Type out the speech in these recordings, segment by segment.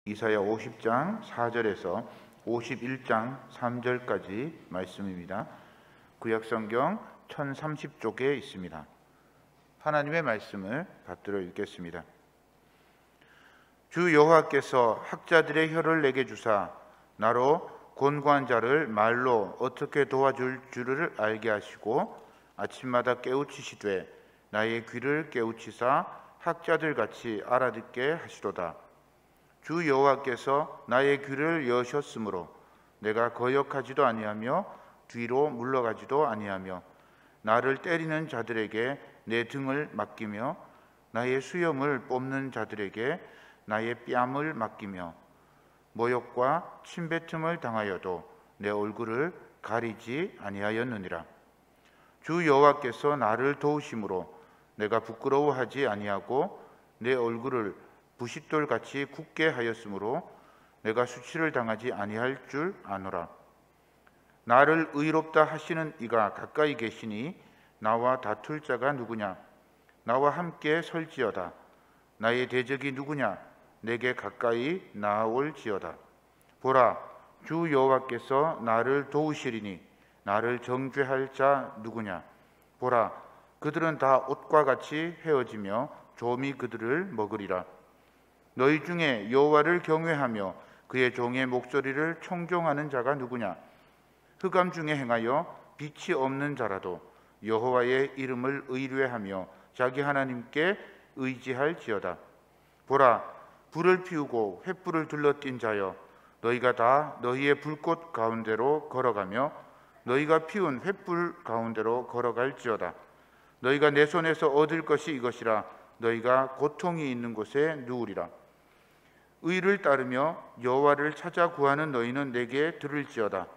이사야 50장 4절에서 51장 3절까지 말씀입니다. 구약성경 1030쪽에 있습니다. 하나님의 말씀을 받들어 읽겠습니다. 주 여호와께서 학자들의 혀를 내게 주사 나로 곤고한 자를 말로 어떻게 도와줄 줄을 알게 하시고 아침마다 깨우치시되 나의 귀를 깨우치사 학자들 같이 알아듣게 하시도다. 주 여호와께서 나의 귀를 여셨으므로 내가 거역하지도 아니하며 뒤로 물러가지도 아니하며 나를 때리는 자들에게 내 등을 맡기며 나의 수염을 뽑는 자들에게 나의 뺨을 맡기며 모욕과 침뱉음을 당하여도 내 얼굴을 가리지 아니하였느니라. 주 여호와께서 나를 도우심으로 내가 부끄러워하지 아니하고 내 얼굴을 부싯돌같이 굳게 하였으므로 내가 수치를 당하지 아니할 줄 아노라. 나를 의롭다 하시는 이가 가까이 계시니 나와 다툴 자가 누구냐? 나와 함께 설지어다. 나의 대적이 누구냐? 내게 가까이 나아올지어다. 보라, 주 여호와께서 나를 도우시리니 나를 정죄할 자 누구냐? 보라, 그들은 다 옷과 같이 헤어지며 조미 그들을 먹으리라. 너희 중에 여호와를 경외하며 그의 종의 목소리를 청종하는 자가 누구냐? 흑암 중에 행하여 빛이 없는 자라도 여호와의 이름을 의뢰하며 자기 하나님께 의지할지어다. 보라, 불을 피우고 횃불을 둘러띈 자여, 너희가 다 너희의 불꽃 가운데로 걸어가며 너희가 피운 횃불 가운데로 걸어갈지어다. 너희가 내 손에서 얻을 것이 이것이라. 너희가 고통이 있는 곳에 누우리라. 의를 따르며 여호와를 찾아 구하는 너희는 내게 들을지어다.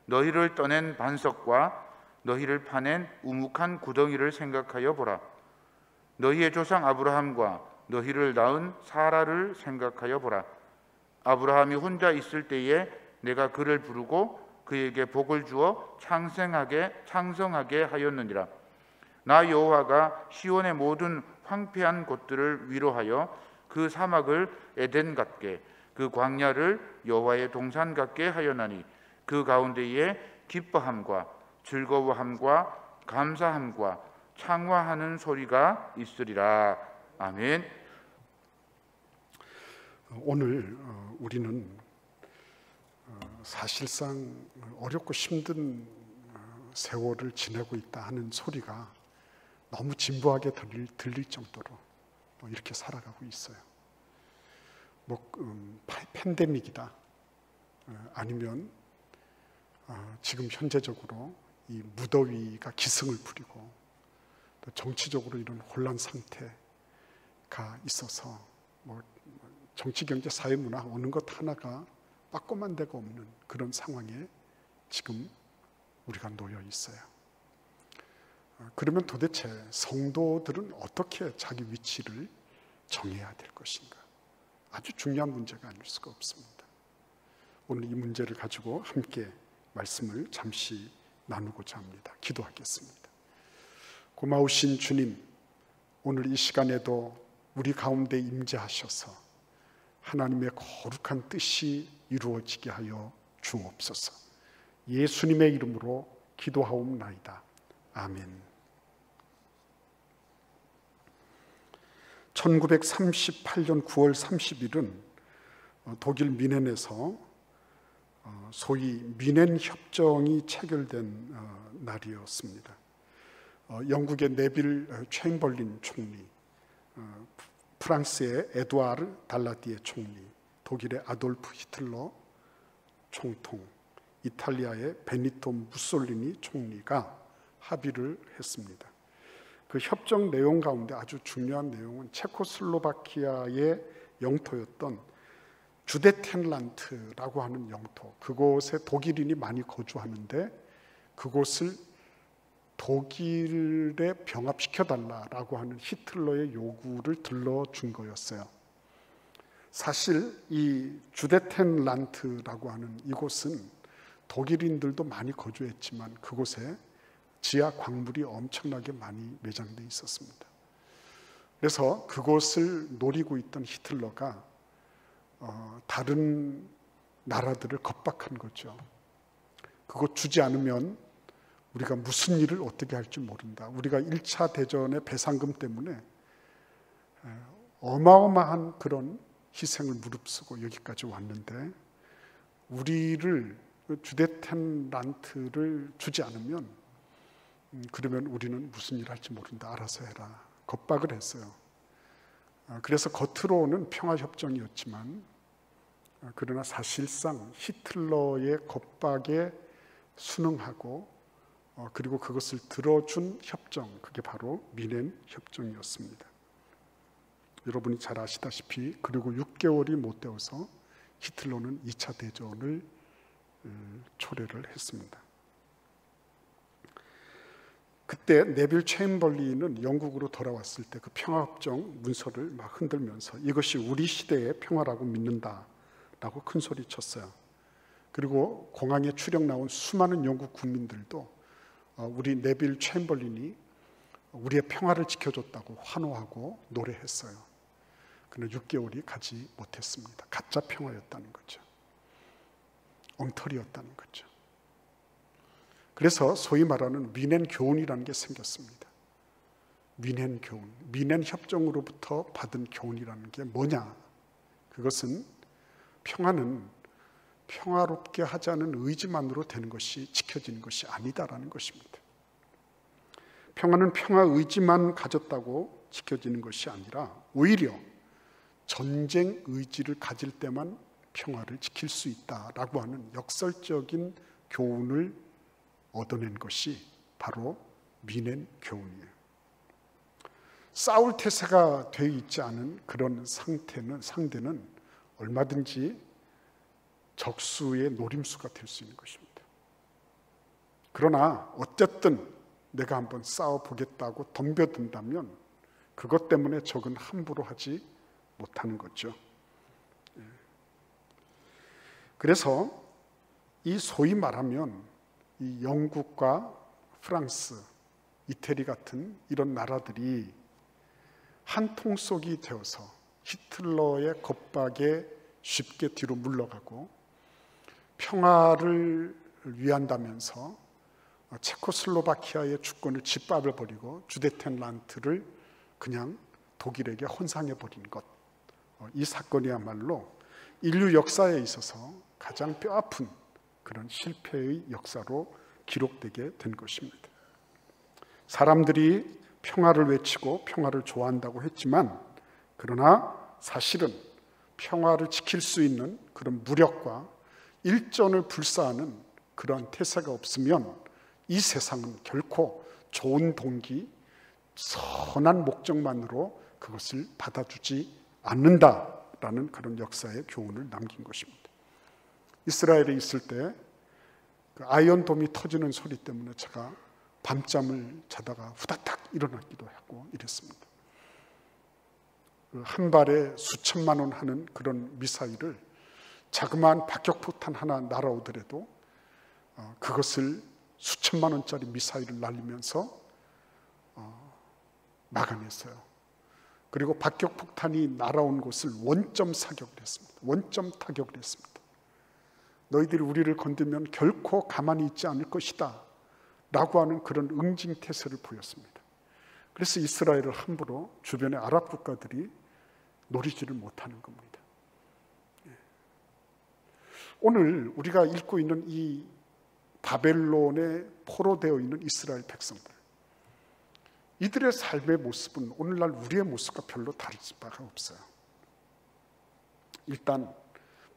너희를 떠낸 반석과 너희를 파낸 우묵한 구덩이를 생각하여 보라. 너희의 조상 아브라함과 너희를 낳은 사라를 생각하여 보라. 아브라함이 혼자 있을 때에 내가 그를 부르고 그에게 복을 주어 창성하게 하였느니라. 나 여호와가 시온의 모든 황폐한 곳들을 위로하여 그 사막을 에덴 같게 그 광야를 여호와의 동산 같게 하였나니 그 가운데에 기뻐함과 즐거워함과 감사함과 창화하는 소리가 있으리라. 아멘. 오늘 우리는 사실상 어렵고 힘든 세월을 지내고 있다 하는 소리가 너무 진부하게 들릴 정도로 이렇게 살아가고 있어요. 팬데믹이다, 아니면 지금 현재적으로 이 무더위가 기승을 부리고 또 정치적으로 이런 혼란 상태가 있어서 정치, 경제, 사회, 문화 어느 것 하나가 빠꼼한 데가 없는 그런 상황에 지금 우리가 놓여 있어요. 그러면 도대체 성도들은 어떻게 자기 위치를 정해야 될 것인가? 아주 중요한 문제가 아닐 수가 없습니다. 오늘 이 문제를 가지고 함께 말씀을 잠시 나누고자 합니다. 기도하겠습니다. 고마우신 주님, 오늘 이 시간에도 우리 가운데 임재하셔서 하나님의 거룩한 뜻이 이루어지게 하여 주옵소서. 예수님의 이름으로 기도하옵나이다. 아멘. 1938년 9월 30일은 독일 뮌헨에서 소위 뮌헨 협정이 체결된 날이었습니다. 영국의 네빌 챔벌린 총리, 프랑스의 에두아르 달라디에 총리, 독일의 아돌프 히틀러 총통, 이탈리아의 베니토 무솔리니 총리가 합의를 했습니다. 그 협정 내용 가운데 아주 중요한 내용은 체코슬로바키아의 영토였던 주데텐란트라고 하는 영토, 그곳에 독일인이 많이 거주하는데 그곳을 독일에 병합시켜달라고 하는 히틀러의 요구를 들러준 거였어요. 사실 이 주데텐란트라고 하는 이곳은 독일인들도 많이 거주했지만 그곳에 지하 광물이 엄청나게 많이 매장돼 있었습니다. 그래서 그곳을 노리고 있던 히틀러가 다른 나라들을 겁박한 거죠. 그거 주지 않으면 우리가 무슨 일을 어떻게 할지 모른다. 우리가 1차 대전의 배상금 때문에 어마어마한 그런 희생을 무릅쓰고 여기까지 왔는데 우리를 주데텐란트를 주지 않으면 그러면 우리는 무슨 일을 할지 모른다. 알아서 해라. 겁박을 했어요. 그래서 겉으로는 평화협정이었지만 그러나 사실상 히틀러의 겁박에 순응하고 그리고 그것을 들어준 협정, 그게 바로 미넨 협정이었습니다. 여러분이 잘 아시다시피 그리고 6개월이 못 되어서 히틀러는 2차 대전을 초래를 했습니다. 그때 네빌 체인벌린은 영국으로 돌아왔을 때 그 평화협정 문서를 막 흔들면서 이것이 우리 시대의 평화라고 믿는다라고 큰 소리 쳤어요. 그리고 공항에 추력 나온 수많은 영국 국민들도 우리 네빌 체인벌린이 우리의 평화를 지켜줬다고 환호하고 노래했어요. 그러나 6개월이 가지 못했습니다. 가짜 평화였다는 거죠. 엉터리였다는 거죠. 그래서 소위 말하는 미넨 교훈이라는 게 생겼습니다. 미넨 교훈, 미넨 협정으로부터 받은 교훈이라는 게 뭐냐? 그것은 평화는 평화롭게 하자는 의지만으로 되는 것이 지켜지는 것이 아니다라는 것입니다. 평화는 평화 의지만 가졌다고 지켜지는 것이 아니라 오히려 전쟁 의지를 가질 때만 평화를 지킬 수 있다라고 하는 역설적인 교훈을 얻어낸 것이 바로 미넨 교훈이에요. 싸울 태세가 되어 있지 않은 그런 상대는 얼마든지 적수의 노림수가 될 수 있는 것입니다. 그러나 어쨌든 내가 한번 싸워보겠다고 덤벼든다면 그것 때문에 적은 함부로 하지 못하는 거죠. 그래서 이 소위 말하면 이 영국과 프랑스, 이태리 같은 이런 나라들이 한 통속이 되어서 히틀러의 겁박에 쉽게 뒤로 물러가고 평화를 위한다면서 체코슬로바키아의 주권을 짓밟아 버리고 주데텐란트를 그냥 독일에게 헌상해 버린 것, 이 사건이야말로 인류 역사에 있어서 가장 뼈아픈 그런 실패의 역사로 기록되게 된 것입니다. 사람들이 평화를 외치고 평화를 좋아한다고 했지만 그러나 사실은 평화를 지킬 수 있는 그런 무력과 일전을 불사하는 그러한 태세가 없으면 이 세상은 결코 좋은 동기, 선한 목적만으로 그것을 받아주지 않는다라는 그런 역사의 교훈을 남긴 것입니다. 이스라엘에 있을 때 그 아이언돔이 터지는 소리 때문에 제가 밤잠을 자다가 후다닥 일어나기도 하고 이랬습니다. 한 발에 수천만 원 하는 그런 미사일을 자그마한 박격포탄 하나 날아오더라도 그것을 수천만 원짜리 미사일을 날리면서 막아냈어요. 그리고 박격폭탄이 날아온 곳을 원점 사격을 했습니다. 원점 타격을 했습니다. 너희들이 우리를 건들면 결코 가만히 있지 않을 것이다 라고 하는 그런 응징태세를 보였습니다. 그래서 이스라엘을 함부로 주변의 아랍 국가들이 노리지를 못하는 겁니다. 오늘 우리가 읽고 있는 이 바벨론에 포로되어 있는 이스라엘 백성들, 이들의 삶의 모습은 오늘날 우리의 모습과 별로 다를 바가 없어요. 일단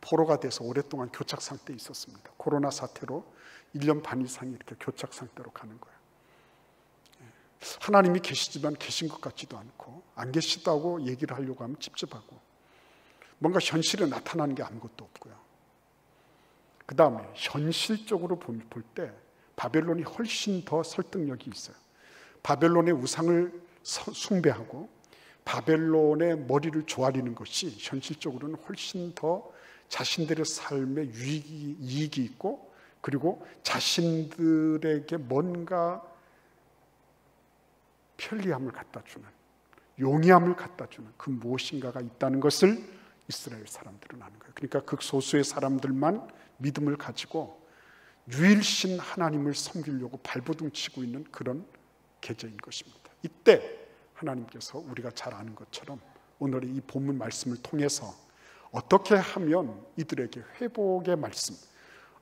포로가 돼서 오랫동안 교착 상태에 있었습니다. 코로나 사태로 1년 반 이상이 이렇게 교착 상태로 가는 거예요. 하나님이 계시지만 계신 것 같지도 않고 안 계시다고 얘기를 하려고 하면 찝찝하고 뭔가 현실에 나타나는 게 아무것도 없고요. 그 다음에 현실적으로 볼 때 바벨론이 훨씬 더 설득력이 있어요. 바벨론의 우상을 숭배하고 바벨론의 머리를 조아리는 것이 현실적으로는 훨씬 더 자신들의 삶에 이익이 있고 그리고 자신들에게 뭔가 편리함을 갖다 주는, 용이함을 갖다 주는 그 무엇인가가 있다는 것을 이스라엘 사람들은 아는 거예요. 그러니까 극소수의 사람들만 믿음을 가지고 유일신 하나님을 섬기려고 발버둥 치고 있는 그런 계제인 것입니다. 이때 하나님께서 우리가 잘 아는 것처럼 오늘의 이 본문 말씀을 통해서 어떻게 하면 이들에게 회복의 말씀,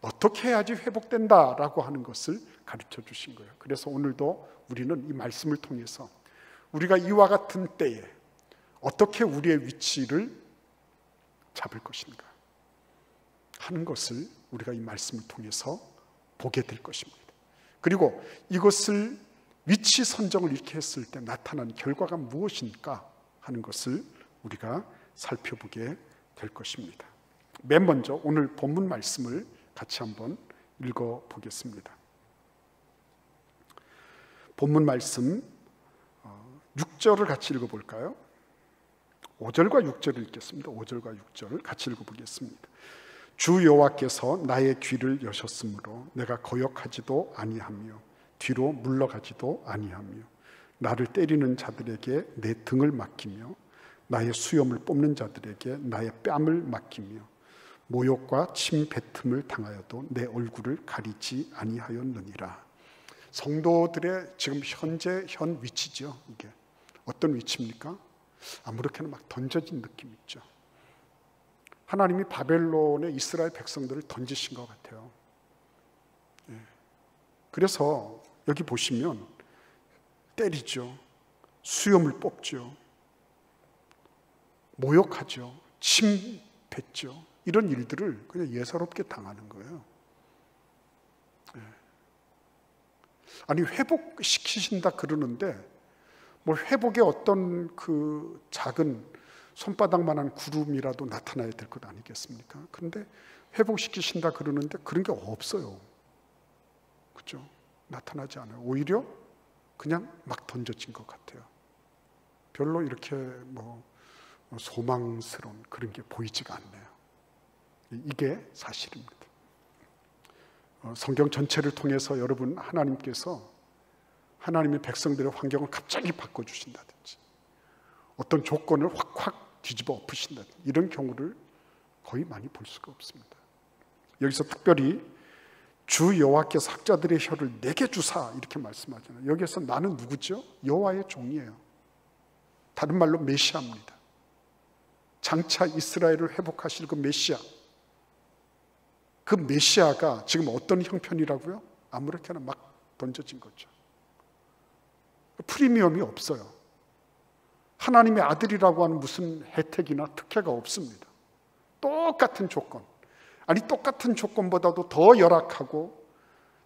어떻게 해야지 회복된다라고 하는 것을 가르쳐 주신 거예요. 그래서 오늘도 우리는 이 말씀을 통해서 우리가 이와 같은 때에 어떻게 우리의 위치를 잡을 것인가 하는 것을 우리가 이 말씀을 통해서 보게 될 것입니다. 그리고 이것을 위치 선정을 이렇게 했을 때 나타난 결과가 무엇인가 하는 것을 우리가 살펴보게 될 것입니다. 맨 먼저 오늘 본문 말씀을 같이 한번 읽어보겠습니다. 본문 말씀 6절을 같이 읽어볼까요? 5절과 6절을 읽겠습니다. 5절과 6절을 같이 읽어보겠습니다. 주 여호와께서 나의 귀를 여셨으므로 내가 거역하지도 아니하며 뒤로 물러가지도 아니하며 나를 때리는 자들에게 내 등을 맡기며 나의 수염을 뽑는 자들에게 나의 뺨을 맡기며 모욕과 침 뱉음을 당하여도 내 얼굴을 가리지 아니하였느니라. 성도들의 지금 현 위치죠. 이게 어떤 위치입니까? 아무렇게나 막 던져진 느낌 있죠. 하나님이 바벨론의 이스라엘 백성들을 던지신 것 같아요. 그래서 여기 보시면 때리죠, 수염을 뽑죠, 모욕하죠, 침 뱉죠. 이런 일들을 그냥 예사롭게 당하는 거예요. 아니 회복시키신다 그러는데 뭐 회복의 어떤 그 작은 손바닥만한 구름이라도 나타나야 될 것 아니겠습니까? 그런데 회복시키신다 그러는데 그런 게 없어요. 그렇죠? 나타나지 않아요. 오히려 그냥 막 던져진 것 같아요. 별로 이렇게 뭐 소망스러운 그런 게 보이지가 않네요. 이게 사실입니다. 성경 전체를 통해서 여러분 하나님께서 하나님의 백성들의 환경을 갑자기 바꿔주신다든지 어떤 조건을 확 뒤집어 엎으신다든지 이런 경우를 거의 많이 볼 수가 없습니다. 여기서 특별히 주 여호와께서 학자들의 혀를 내게 주사 이렇게 말씀하잖아요. 여기서 나는 누구죠? 여호와의 종이에요. 다른 말로 메시아입니다. 장차 이스라엘을 회복하실 그 메시아, 그 메시아가 지금 어떤 형편이라고요? 아무렇게나 막 던져진 거죠. 프리미엄이 없어요. 하나님의 아들이라고 하는 무슨 혜택이나 특혜가 없습니다. 똑같은 조건, 아니 똑같은 조건보다도 더 열악하고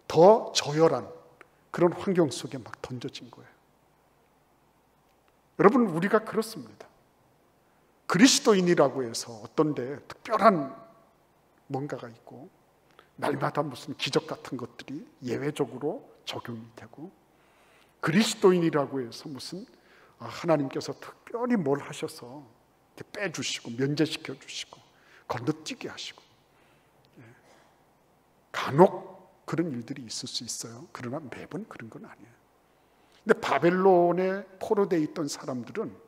더 저열한 그런 환경 속에 막 던져진 거예요. 여러분, 우리가 그렇습니다. 그리스도인이라고 해서 어떤 데 특별한 뭔가가 있고 날마다 무슨 기적 같은 것들이 예외적으로 적용이 되고 그리스도인이라고 해서 무슨 하나님께서 특별히 뭘 하셔서 빼주시고 면제시켜 주시고 건너뛰게 하시고 간혹 그런 일들이 있을 수 있어요. 그러나 매번 그런 건 아니에요. 근데 바벨론에 포로되어 있던 사람들은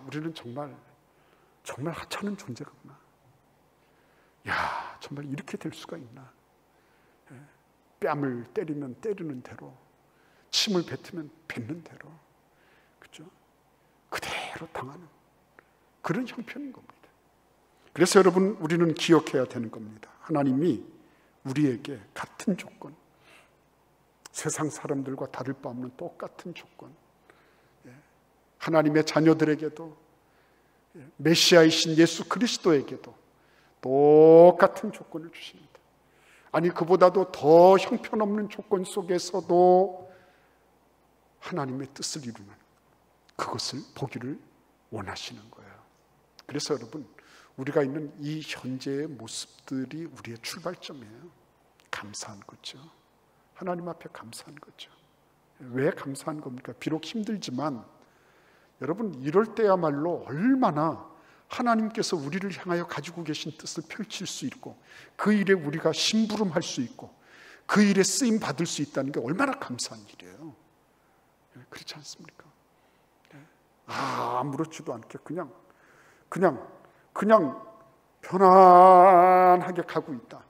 우리는 정말 하찮은 존재구나. 정말 이렇게 될 수가 있나. 뺨을 때리면 때리는 대로, 침을 뱉으면 뱉는 대로, 그렇죠? 그대로 당하는 그런 형편인 겁니다. 그래서 여러분, 우리는 기억해야 되는 겁니다. 하나님이 우리에게 같은 조건, 세상 사람들과 다를 바 없는 똑같은 조건, 하나님의 자녀들에게도 메시아이신 예수 그리스도에게도 똑같은 조건을 주십니다. 아니 그보다도 더 형편없는 조건 속에서도 하나님의 뜻을 이루는 그것을 보기를 원하시는 거예요. 그래서 여러분, 우리가 있는 이 현재의 모습들이 우리의 출발점이에요. 감사한 거죠. 하나님 앞에 감사한 거죠. 왜 감사한 겁니까? 비록 힘들지만 여러분, 이럴 때야말로 얼마나 하나님께서 우리를 향하여 가지고 계신 뜻을 펼칠 수 있고 그 일에 우리가 심부름할 수 있고 그 일에 쓰임 받을 수 있다는 게 얼마나 감사한 일이에요. 그렇지 않습니까? 아무렇지도 않게 그냥 그냥 편안하게 가고 있다.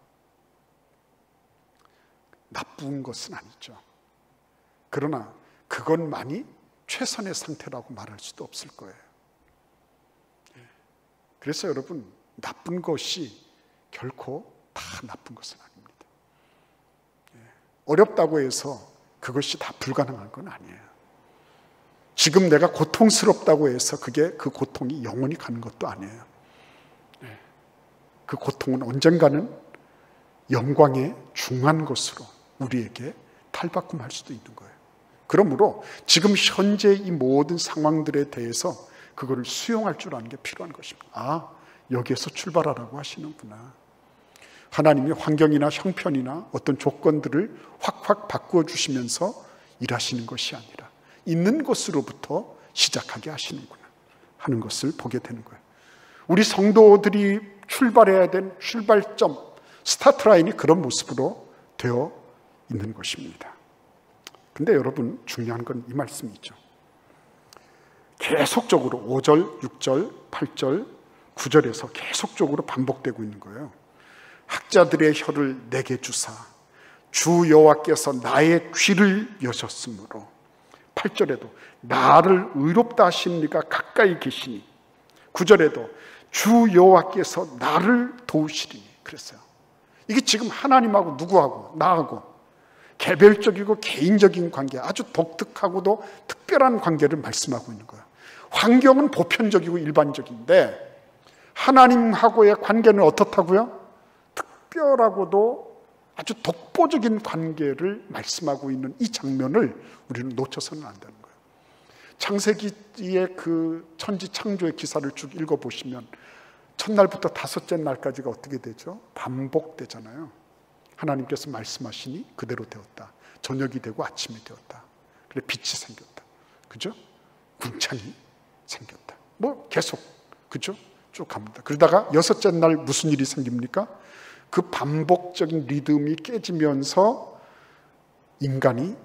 나쁜 것은 아니죠. 그러나 그것만이 최선의 상태라고 말할 수도 없을 거예요. 그래서 여러분, 나쁜 것이 결코 다 나쁜 것은 아닙니다. 어렵다고 해서 그것이 다 불가능한 건 아니에요. 지금 내가 고통스럽다고 해서 그 고통이 영원히 가는 것도 아니에요. 그 고통은 언젠가는 영광의 중한 것으로 우리에게 탈바꿈할 수도 있는 거예요. 그러므로 지금 현재 이 모든 상황들에 대해서 그거를 수용할 줄 아는 게 필요한 것입니다. 아, 여기에서 출발하라고 하시는구나. 하나님이 환경이나 형편이나 어떤 조건들을 확확 바꾸어 주시면서 일하시는 것이 아니라 있는 것으로부터 시작하게 하시는구나 하는 것을 보게 되는 거예요. 우리 성도들이 출발해야 된 출발점, 스타트 라인이 그런 모습으로 되어 있는 것입니다. 근데 여러분, 중요한 건 이 말씀이죠. 계속적으로 5절, 6절, 8절, 9절에서 계속적으로 반복되고 있는 거예요. 학자들의 혀를 내게 주사 주 여호와께서 나의 귀를 여셨으므로, 8절에도 나를 의롭다 하신 이가 가까이 계시니, 9절에도 주 여호와께서 나를 도우시리니 그랬어요. 이게 지금 하나님하고 누구하고 나하고 개별적이고 개인적인 관계, 아주 독특하고도 특별한 관계를 말씀하고 있는 거예요. 환경은 보편적이고 일반적인데 하나님하고의 관계는 어떻다고요? 특별하고도 아주 독보적인 관계를 말씀하고 있는 이 장면을 우리는 놓쳐서는 안 되는 거예요. 창세기의 그 천지 창조의 기사를 쭉 읽어보시면 첫날부터 다섯째 날까지가 어떻게 되죠? 반복되잖아요. 하나님께서 말씀하시니 그대로 되었다. 저녁이 되고 아침이 되었다. 그래, 빛이 생겼다. 그죠? 궁창이 생겼다. 뭐 계속, 그죠? 쭉 갑니다. 그러다가 여섯째 날 무슨 일이 생깁니까? 그 반복적인 리듬이 깨지면서 인간이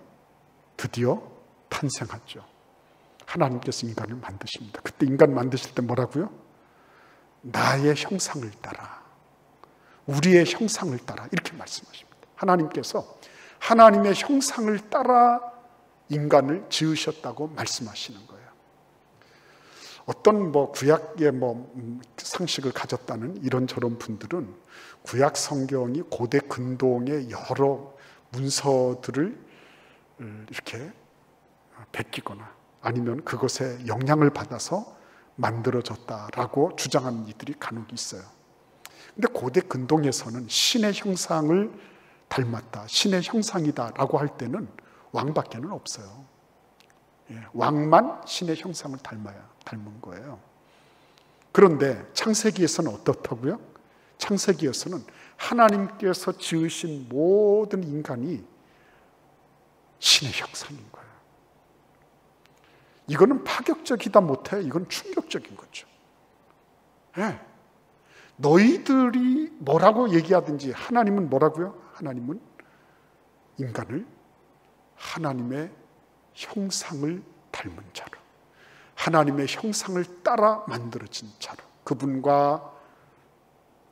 드디어 탄생하죠. 하나님께서 인간을 만드십니다. 그때 인간 만드실 때 뭐라고요? 나의 형상을 따라, 우리의 형상을 따라, 이렇게 말씀하십니다. 하나님께서 하나님의 형상을 따라 인간을 지으셨다고 말씀하시는 거예요. 어떤 구약의 상식을 가졌다는 이런저런 분들은 구약 성경이 고대 근동의 여러 문서들을 이렇게 베끼거나 아니면 그것에 영향을 받아서 만들어졌다라고 주장하는 이들이 간혹 있어요. 근데 고대 근동에서는 신의 형상을 닮았다, 신의 형상이다라고 할 때는 왕밖에는 없어요. 왕만 신의 형상을 닮은 거예요. 그런데 창세기에서는 어떻다고요? 창세기에서는 하나님께서 지으신 모든 인간이 신의 형상인 거예요. 이거는 파격적이다 못해, 이건 충격적인 거죠. 너희들이 뭐라고 얘기하든지 하나님은 뭐라고요? 하나님은 인간을 하나님의 형상을 닮은 자로, 하나님의 형상을 따라 만들어진 자로, 그분과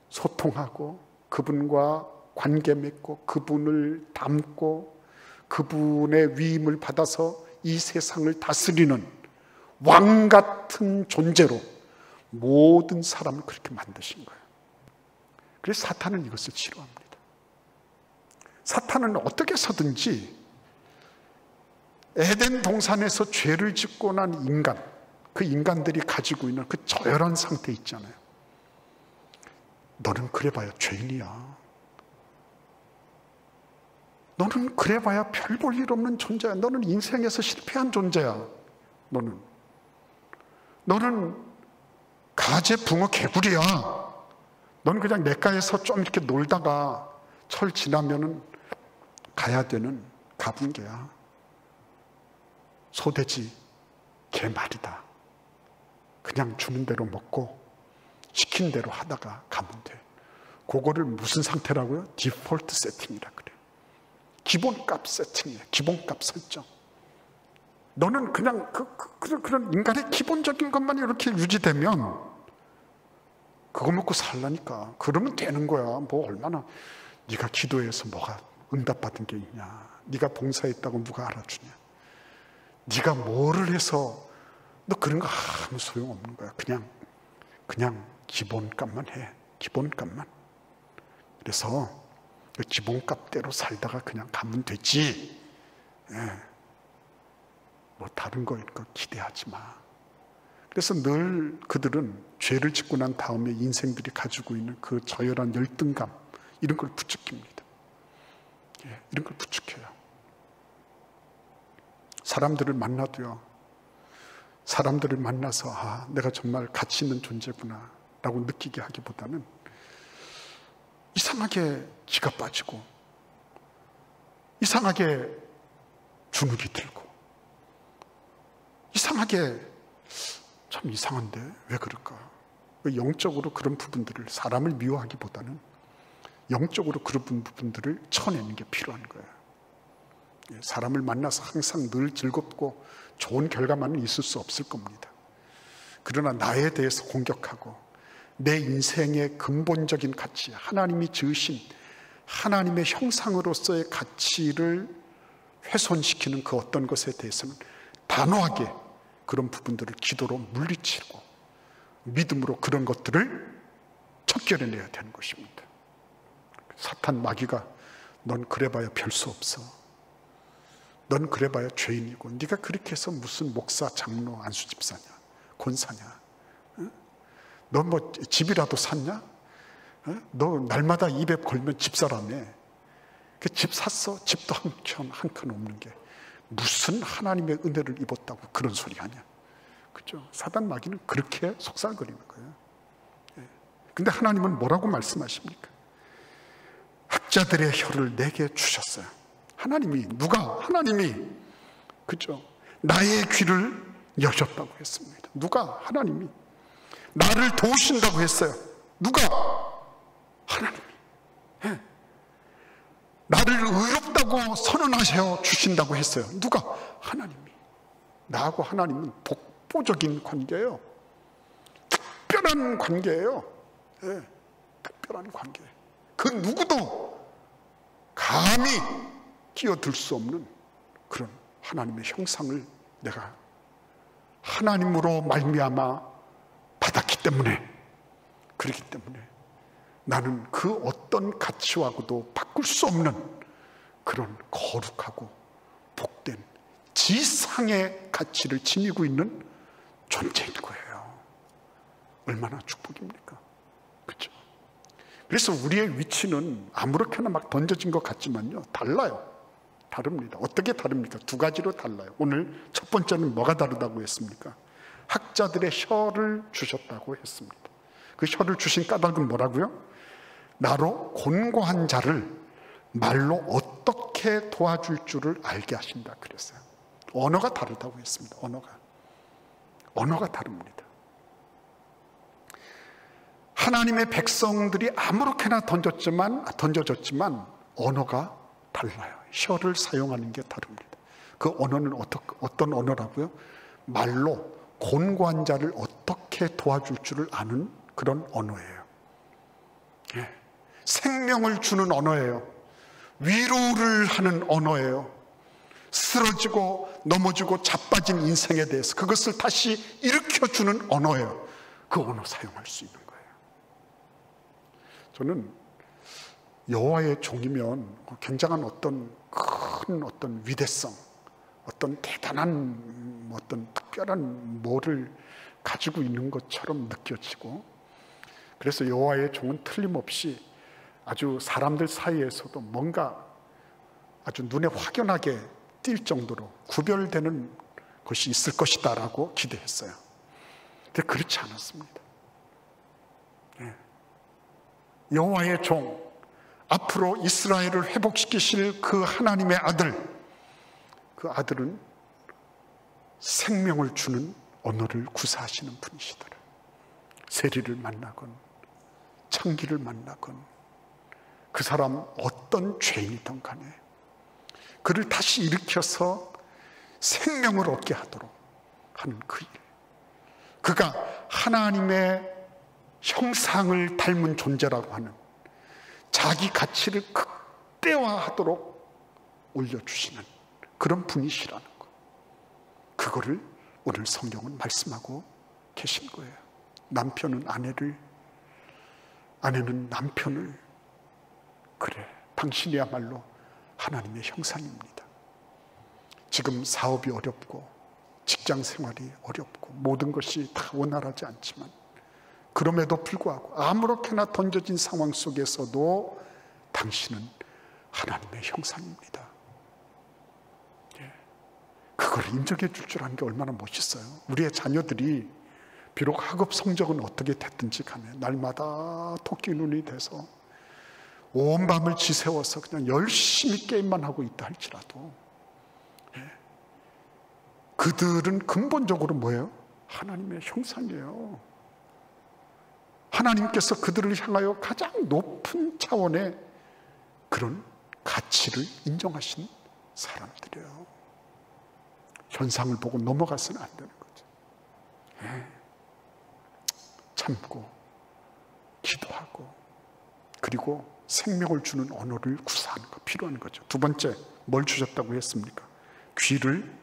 소통하고 그분과 관계 맺고 그분을 닮고 그분의 위임을 받아서 이 세상을 다스리는 왕 같은 존재로 모든 사람을 그렇게 만드신 거예요. 그래서 사탄은 이것을 싫어합니다. 사탄은 어떻게 해서든지 에덴 동산에서 죄를 짓고 난 인간, 그 인간들이 가지고 있는 그 저열한 상태 있잖아요. 너는 그래봐야 죄인이야. 너는 그래봐야 별 볼 일 없는 존재야. 너는 인생에서 실패한 존재야. 너는 가재, 붕어, 개구리야. 너는 그냥 냇가에서 좀 이렇게 놀다가 철 지나면은 가야 되는 가분개야. 소돼지, 개말이다. 그냥 주는 대로 먹고 시킨 대로 하다가 가면 돼. 그거를 무슨 상태라고요? 디폴트 세팅이라 그래요. 기본값 세팅이에요. 기본값 설정. 너는 그냥 그런 인간의 기본적인 것만 이렇게 유지되면 그거 먹고 살라니까. 그러면 되는 거야. 뭐 얼마나 네가 기도해서 뭐가 응답받은 게 있냐. 네가 봉사했다고 누가 알아주냐. 네가 뭐를 해서 너 그런 거 아무 소용없는 거야. 그냥 기본값만 해. 기본값만. 그래서 그 기본값대로 살다가 그냥 가면 되지. 뭐 다른 거 기대하지 마. 그래서 늘 그들은 죄를 짓고 난 다음에 인생들이 가지고 있는 그 저열한 열등감, 이런 걸 부추깁니다. 이런 걸 부추겨요. 사람들을 만나도요, 사람들을 만나서 내가 정말 가치 있는 존재구나 라고 느끼게 하기보다는 이상하게 기가 빠지고 이상하게 주눅이 들고 이상하게 참 이상한데 왜 그럴까? 영적으로 그런 부분들을, 사람을 미워하기보다는 영적으로 그런 부분들을 쳐내는 게 필요한 거예요. 사람을 만나서 항상 늘 즐겁고 좋은 결과만은 있을 수 없을 겁니다. 그러나 나에 대해서 공격하고 내 인생의 근본적인 가치, 하나님이 지으신 하나님의 형상으로서의 가치를 훼손시키는 그 어떤 것에 대해서는 단호하게 그런 부분들을 기도로 물리치고 믿음으로 그런 것들을 척결해내야 되는 것입니다. 사탄 마귀가 넌 그래봐야 별 수 없어. 넌 그래봐야 죄인이고 네가 그렇게 해서 무슨 목사, 장로, 안수집사냐, 권사냐, 너 뭐 집이라도 샀냐? 너 날마다 입에 걸면 집사라며. 그 집 샀어? 집도 한 칸 없는 게 무슨 하나님의 은혜를 입었다고 그런 소리 하냐? 그죠? 사단 마귀는 그렇게 속살거리는 거예요. 근데 하나님은 뭐라고 말씀하십니까? 학자들의 혀를 내게 주셨어요. 하나님이, 누가? 하나님이, 그죠? 나의 귀를 여셨다고 했습니다. 누가? 하나님이. 나를 도우신다고 했어요. 누가? 하나님이. 나를 의롭다고 선언하셔 주신다고 했어요. 누가? 하나님이. 나하고 하나님은 독보적인 관계예요. 특별한 관계예요. 특별한 관계. 그 누구도 감히 끼어들 수 없는 그런 하나님의 형상을 내가 하나님으로 말미암아 받았기 때문에, 그렇기 때문에 나는 그 어떤 가치하고도 바꿀 수 없는 그런 거룩하고 복된 지상의 가치를 지니고 있는 존재인 거예요. 얼마나 축복입니까? 그렇죠? 그래서 우리의 위치는 아무렇게나 막 던져진 것 같지만요, 달라요. 다릅니다. 어떻게 다릅니까? 두 가지로 달라요. 오늘 첫 번째는 뭐가 다르다고 했습니까? 학자들의 혀를 주셨다고 했습니다. 그 혀를 주신 까닭은 뭐라고요? 나로 곤고한 자를 말로 어떻게 도와줄 줄을 알게 하신다 그랬어요. 언어가 다르다고 했습니다. 언어가 다릅니다. 하나님의 백성들이 아무렇게나 던져졌지만 언어가 달라요. 혀를 사용하는 게 다릅니다. 그 언어는 어떤 언어라고요? 말로 곤고한 자를 어떻게 도와줄 줄을 아는 그런 언어예요. 생명을 주는 언어예요. 위로를 하는 언어예요. 쓰러지고 넘어지고 자빠진 인생에 대해서 그것을 다시 일으켜주는 언어예요. 그 언어 사용할 수 있는 거예요. 저는 여호와의 종이면 굉장한 어떤 큰 어떤 위대성, 어떤 대단한 어떤 특별한 뭐를 가지고 있는 것처럼 느껴지고, 그래서 여호와의 종은 틀림없이 아주 사람들 사이에서도 뭔가 아주 눈에 확연하게 띌 정도로 구별되는 것이 있을 것이다 라고 기대했어요. 근데 그렇지 않았습니다. 여호와의 종, 앞으로 이스라엘을 회복시키실 그 하나님의 아들, 그 아들은 생명을 주는 언어를 구사하시는 분이시더라. 세리를 만나건 창기를 만나건 그 사람 어떤 죄인이든 간에 그를 다시 일으켜서 생명을 얻게 하도록 하는 그 일, 그가 하나님의 형상을 닮은 존재라고 하는 자기 가치를 극대화하도록 올려주시는 그런 분이시라는 것, 그거를 오늘 성경은 말씀하고 계신 거예요. 남편은 아내를, 아내는 남편을, 그래, 당신이야말로 하나님의 형상입니다. 지금 사업이 어렵고 직장 생활이 어렵고 모든 것이 다 원활하지 않지만 그럼에도 불구하고 아무렇게나 던져진 상황 속에서도 당신은 하나님의 형상입니다. 그걸 인정해 줄 줄 아는 게 얼마나 멋있어요. 우리의 자녀들이 비록 학업 성적은 어떻게 됐든지 간에 날마다 토끼 눈이 돼서 온 밤을 지새워서 그냥 열심히 게임만 하고 있다 할지라도 그들은 근본적으로 뭐예요? 하나님의 형상이에요. 하나님께서 그들을 향하여 가장 높은 차원의 그런 가치를 인정하신 사람들이에요. 현상을 보고 넘어가서는 안 되는 거죠. 참고 기도하고 그리고 생명을 주는 언어를 구사하는 거 필요한 거죠. 두 번째, 뭘 주셨다고 했습니까? 귀를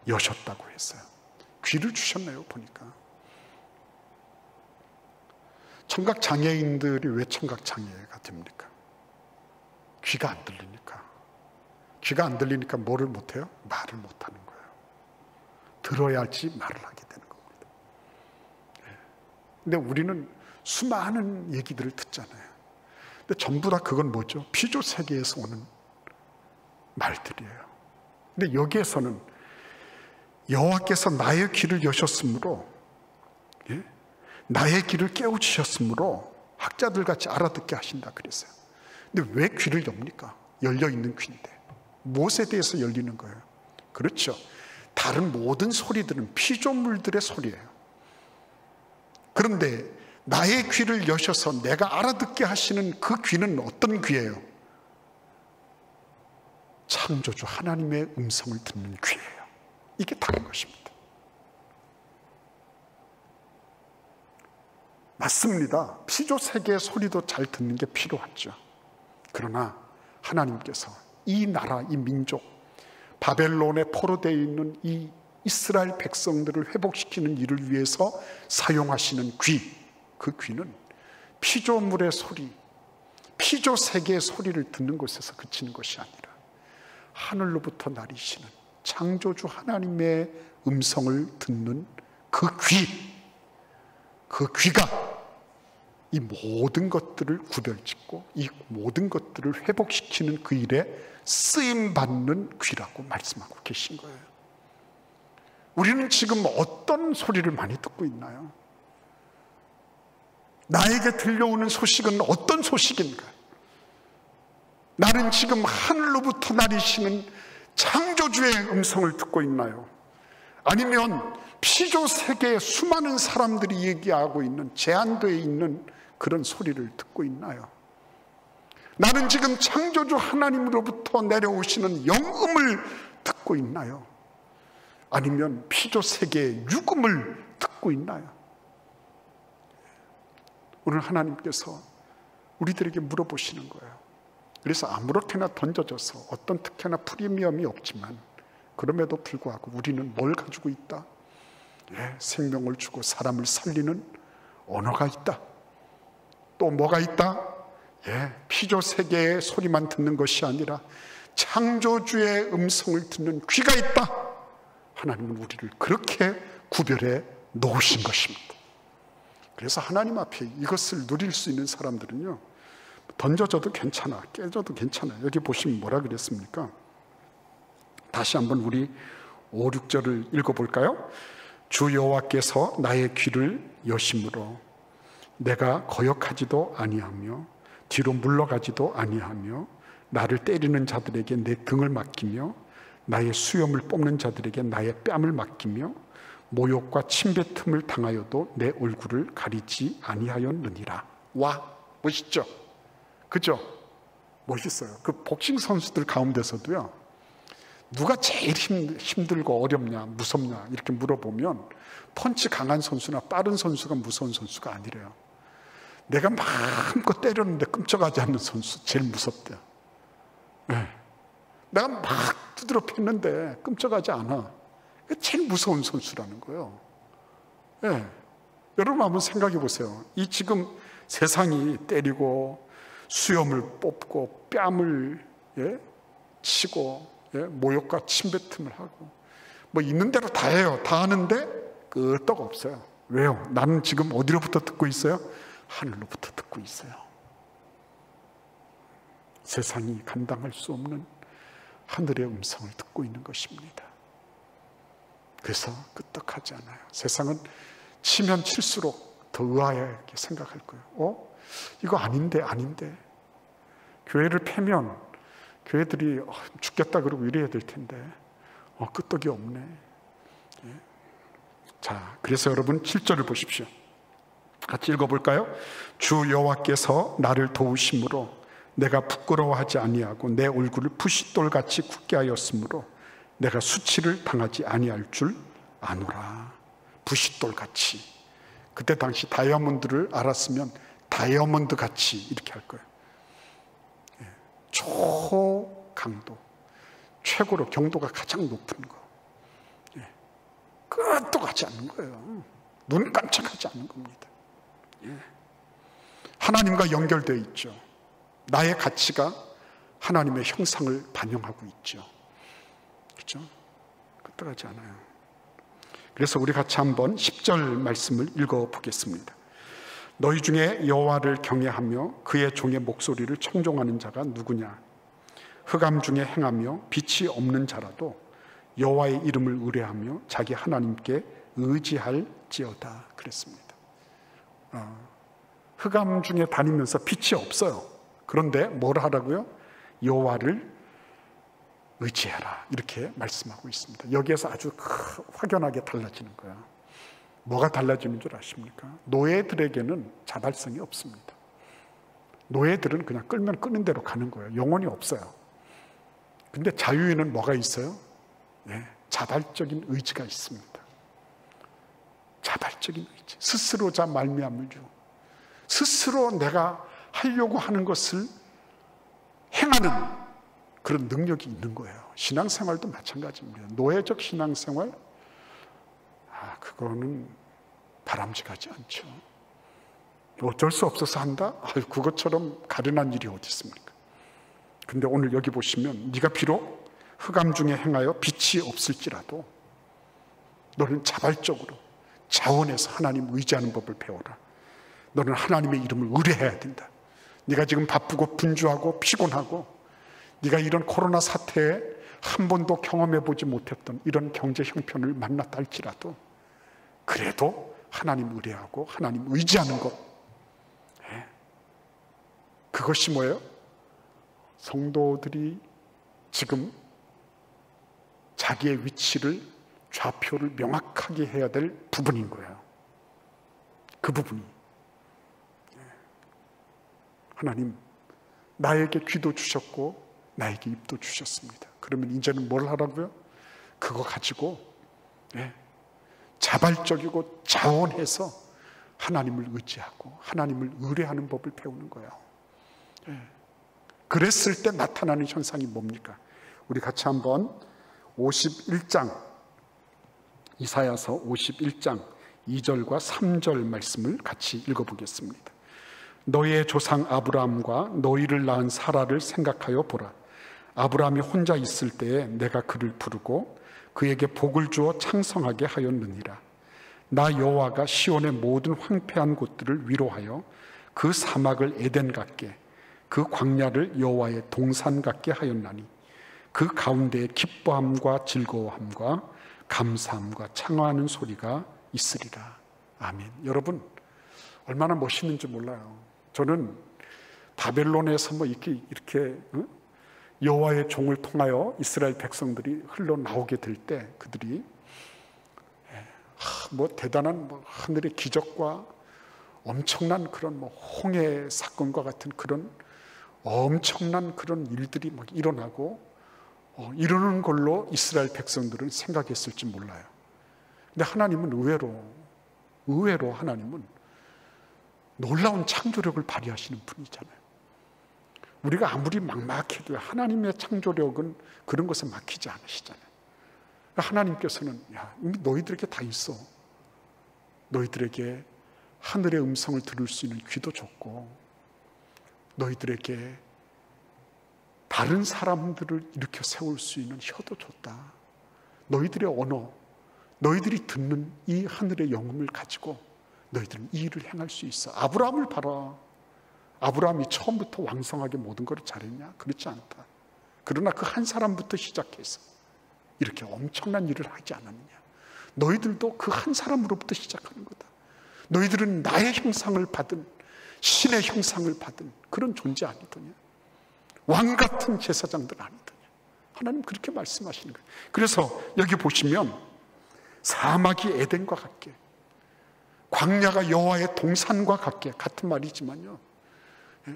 여셨다고 했어요. 귀를 주셨네요. 보니까 청각장애인들이 왜 청각장애가 됩니까? 귀가 안 들리니까. 귀가 안 들리니까 뭐를 못해요? 말을 못하는 거예요. 들어야지 말을 하게 되는 겁니다. 근데 우리는 수많은 얘기들을 듣잖아요. 근데 전부 다 그건 뭐죠? 피조 세계에서 오는 말들이에요. 근데 여기에서는 여호와께서 나의 귀를 여셨으므로, 나의 귀를 깨우치셨으므로 학자들 같이 알아듣게 하신다 그랬어요. 근데 왜 귀를 엽니까? 열려 있는 귀인데 무엇에 대해서 열리는 거예요? 그렇죠, 다른 모든 소리들은 피조물들의 소리예요. 그런데 나의 귀를 여셔서 내가 알아듣게 하시는 그 귀는 어떤 귀예요? 창조주 하나님의 음성을 듣는 귀예요. 이게 다른 것입니다. 맞습니다. 피조 세계의 소리도 잘 듣는 게 필요하죠. 그러나 하나님께서 이 나라, 이 민족, 바벨론에 포로되어 있는 이 이스라엘 백성들을 회복시키는 일을 위해서 사용하시는 귀, 그 귀는 피조물의 소리, 피조 세계의 소리를 듣는 것에서 그치는 것이 아니라 하늘로부터 나리시는 창조주 하나님의 음성을 듣는 그 귀, 그 귀가 이 모든 것들을 구별짓고 이 모든 것들을 회복시키는 그 일에 쓰임받는 귀라고 말씀하고 계신 거예요. 우리는 지금 어떤 소리를 많이 듣고 있나요? 나에게 들려오는 소식은 어떤 소식인가? 나는 지금 하늘로부터 나리시는 창조주의 음성을 듣고 있나요? 아니면 피조 세계의 수많은 사람들이 얘기하고 있는, 제한되어 있는 그런 소리를 듣고 있나요? 나는 지금 창조주 하나님으로부터 내려오시는 영음을 듣고 있나요? 아니면 피조 세계의 유금을 듣고 있나요? 오늘 하나님께서 우리들에게 물어보시는 거예요. 그래서 아무렇게나 던져져서 어떤 특혜나 프리미엄이 없지만 그럼에도 불구하고 우리는 뭘 가지고 있다? 생명을 주고 사람을 살리는 언어가 있다. 또 뭐가 있다? 피조 세계의 소리만 듣는 것이 아니라 창조주의 음성을 듣는 귀가 있다. 하나님은 우리를 그렇게 구별해 놓으신 것입니다. 그래서 하나님 앞에 이것을 누릴 수 있는 사람들은요, 던져져도 괜찮아, 깨져도 괜찮아. 여기 보시면 뭐라 그랬습니까? 다시 한번 우리 5, 6절을 읽어볼까요? 주 여호와께서 나의 귀를 여심으로 내가 거역하지도 아니하며 뒤로 물러가지도 아니하며 나를 때리는 자들에게 내 등을 맡기며 나의 수염을 뽑는 자들에게 나의 뺨을 맡기며 모욕과 침뱉음을 당하여도 내 얼굴을 가리지 아니하였느니라. 와, 멋있죠? 그죠? 멋있어요. 그 복싱 선수들 가운데서도요, 누가 제일 힘들고 어렵냐, 무섭냐 이렇게 물어보면 펀치 강한 선수나 빠른 선수가 무서운 선수가 아니래요. 내가 마음껏 때렸는데 끔찍하지 않는 선수 제일 무섭대요. 네. 내가 막 두드려 팼는데 끔찍하지 않아. 그게 제일 무서운 선수라는 거예요. 네. 여러분 한번 생각해 보세요. 이 지금 세상이 때리고 수염을 뽑고 뺨을 치고 모욕과 침뱉음을 하고 뭐 있는 대로 다 해요. 다 하는데 끄떡 없어요. 왜요? 나는 지금 어디로부터 듣고 있어요? 하늘로부터 듣고 있어요. 세상이 감당할 수 없는 하늘의 음성을 듣고 있는 것입니다. 그래서 끄떡하지 않아요. 세상은 치면 칠수록 더 의아하게 생각할 거예요. 이거 아닌데. 교회를 패면 교회들이 죽겠다 그러고 이래야 될 텐데 끄떡이 없네. 자, 그래서 여러분 7절을 보십시오. 같이 읽어볼까요? 주 여호와께서 나를 도우심으로 내가 부끄러워하지 아니하고 내 얼굴을 부싯돌같이 굳게 하였으므로 내가 수치를 당하지 아니할 줄 아노라. 부싯돌같이. 그때 당시 다이아몬드를 알았으면 다이아몬드같이 이렇게 할 거예요. 초강도, 최고로 경도가 가장 높은 거. 끄떡하지 않는 거예요. 눈 깜짝하지 않는 겁니다. 하나님과 연결되어 있죠. 나의 가치가 하나님의 형상을 반영하고 있죠. 그렇죠? 끄떡하지 않아요. 그래서 우리 같이 한번 10절 말씀을 읽어보겠습니다. 너희 중에 여호와를 경외하며 그의 종의 목소리를 청종하는 자가 누구냐? 흑암 중에 행하며 빛이 없는 자라도 여호와의 이름을 의뢰하며 자기 하나님께 의지할지어다 그랬습니다. 흑암 중에 다니면서 빛이 없어요. 그런데 뭘 하라고요? 여호와를 의지해라 이렇게 말씀하고 있습니다. 여기에서 아주 확연하게 달라지는 거예요. 뭐가 달라지는 줄 아십니까? 노예들에게는 자발성이 없습니다. 노예들은 그냥 끌면 끄는 대로 가는 거예요. 영혼이 없어요. 근데 자유인은 뭐가 있어요? 자발적인 의지가 있습니다. 자발적인 의지. 스스로 자 말미암을 주. 스스로 내가 하려고 하는 것을 행하는 그런 능력이 있는 거예요. 신앙생활도 마찬가지입니다. 노예적 신앙생활, 그거는 바람직하지 않죠. 어쩔 수 없어서 한다? 그것처럼 가련한 일이 어디 있습니까? 근데 오늘 여기 보시면 네가 비록 흑암 중에 행하여 빛이 없을지라도 너는 자발적으로 자원해서 하나님 의지하는 법을 배워라. 너는 하나님의 이름을 의뢰해야 된다. 네가 지금 바쁘고 분주하고 피곤하고 네가 이런 코로나 사태에 한 번도 경험해보지 못했던 이런 경제 형편을 만났다 할지라도 그래도 하나님 의뢰하고 하나님 의지하는 것, 그것이 뭐예요? 성도들이 지금 자기의 위치를, 좌표를 명확하게 해야 될 부분인 거예요. 그 부분이 하나님 나에게 귀도 주셨고 나에게 입도 주셨습니다. 그러면 이제는 뭘 하라고요? 그거 가지고 자발적이고 자원해서 하나님을 의지하고 하나님을 의뢰하는 법을 배우는 거예요. 그랬을 때 나타나는 현상이 뭡니까? 우리 같이 한번 51장, 이사야서 51장 2절과 3절 말씀을 같이 읽어보겠습니다. 너희의 조상 아브라함과 너희를 낳은 사라를 생각하여 보라. 아브라함이 혼자 있을 때에 내가 그를 부르고 그에게 복을 주어 창성하게 하였느니라. 나 여호와가 시온의 모든 황폐한 곳들을 위로하여 그 사막을 에덴 같게 그 광야를 여호와의 동산 같게 하였나니 그 가운데에 기뻐함과 즐거워함과 감사함과 창화하는 소리가 있으리라. 아멘. 여러분 얼마나 멋있는지 몰라요. 저는 바벨론에서 이렇게 여호와의 종을 통하여 이스라엘 백성들이 흘러나오게 될 때 그들이 대단한 하늘의 기적과 엄청난 그런 홍해 사건과 같은 그런 엄청난 그런 일들이 일어나고 이러는 걸로 이스라엘 백성들은 생각했을지 몰라요. 근데 하나님은 의외로 하나님은 놀라운 창조력을 발휘하시는 분이잖아요. 우리가 아무리 막막해도 하나님의 창조력은 그런 것에 막히지 않으시잖아요. 하나님께서는 야, 이미 너희들에게 다 있어. 너희들에게 하늘의 음성을 들을 수 있는 귀도 줬고, 너희들에게 다른 사람들을 일으켜 세울 수 있는 혀도 줬다. 너희들의 언어, 너희들이 듣는 이 하늘의 영음을 가지고 너희들은 이 일을 행할 수 있어. 아브라함을 봐라. 아브라함이 처음부터 왕성하게 모든 걸 잘했냐? 그렇지 않다. 그러나 그 한 사람부터 시작해서 이렇게 엄청난 일을 하지 않았느냐? 너희들도 그 한 사람으로부터 시작하는 거다. 너희들은 나의 형상을 받은, 신의 형상을 받은 그런 존재 아니더냐? 왕 같은 제사장들 아니더냐? 하나님 그렇게 말씀하시는 거예요. 그래서 여기 보시면 사막이 에덴과 같게, 광야가 여호와의 동산과 같게, 같은 말이지만요,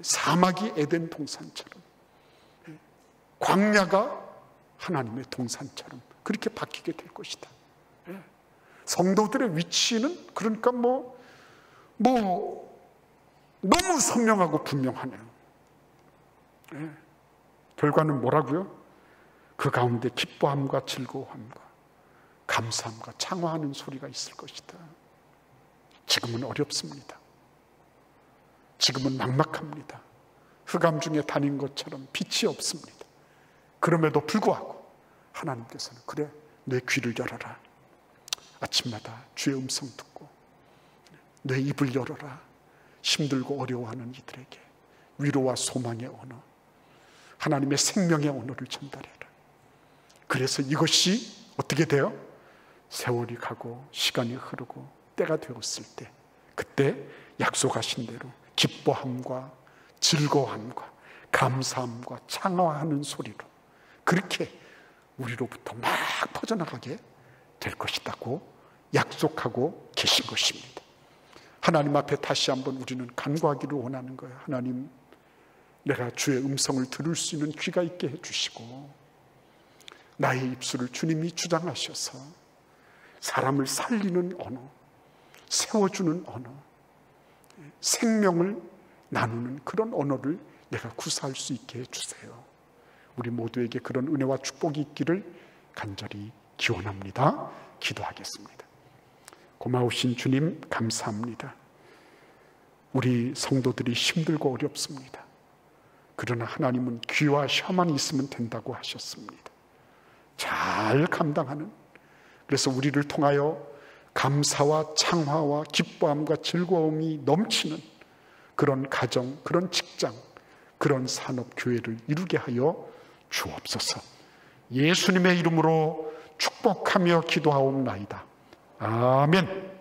사막이 에덴 동산처럼, 광야가 하나님의 동산처럼 그렇게 바뀌게 될 것이다. 성도들의 위치는 그러니까 너무 선명하고 분명하네요. 결과는 뭐라고요? 그 가운데 기뻐함과 즐거움과 감사함과 창화하는 소리가 있을 것이다. 지금은 어렵습니다. 지금은 막막합니다. 흑암 중에 다닌 것처럼 빛이 없습니다. 그럼에도 불구하고 하나님께서는 그래, 내 귀를 열어라. 아침마다 주의 음성 듣고 내 입을 열어라. 힘들고 어려워하는 이들에게 위로와 소망의 언어, 하나님의 생명의 언어를 전달해라. 그래서 이것이 어떻게 돼요? 세월이 가고 시간이 흐르고 때가 되었을 때, 그때 약속하신 대로 기뻐함과 즐거움과 감사함과 창화하는 소리로 그렇게 우리로부터 막 퍼져나가게 될 것이라고 약속하고 계신 것입니다. 하나님 앞에 다시 한번 우리는 간구하기를 원하는 거예요. 하나님, 내가 주의 음성을 들을 수 있는 귀가 있게 해주시고, 나의 입술을 주님이 주장하셔서 사람을 살리는 언어, 세워주는 언어, 생명을 나누는 그런 언어를 내가 구사할 수 있게 해주세요. 우리 모두에게 그런 은혜와 축복이 있기를 간절히 기원합니다. 기도하겠습니다. 고마우신 주님, 감사합니다. 우리 성도들이 힘들고 어렵습니다. 그러나 하나님은 귀와 혀만 있으면 된다고 하셨습니다. 잘 감당하는, 그래서 우리를 통하여 감사와 창화와 기뻐함과 즐거움이 넘치는 그런 가정, 그런 직장, 그런 산업, 교회를 이루게 하여 주옵소서. 예수님의 이름으로 축복하며 기도하옵나이다. 아멘.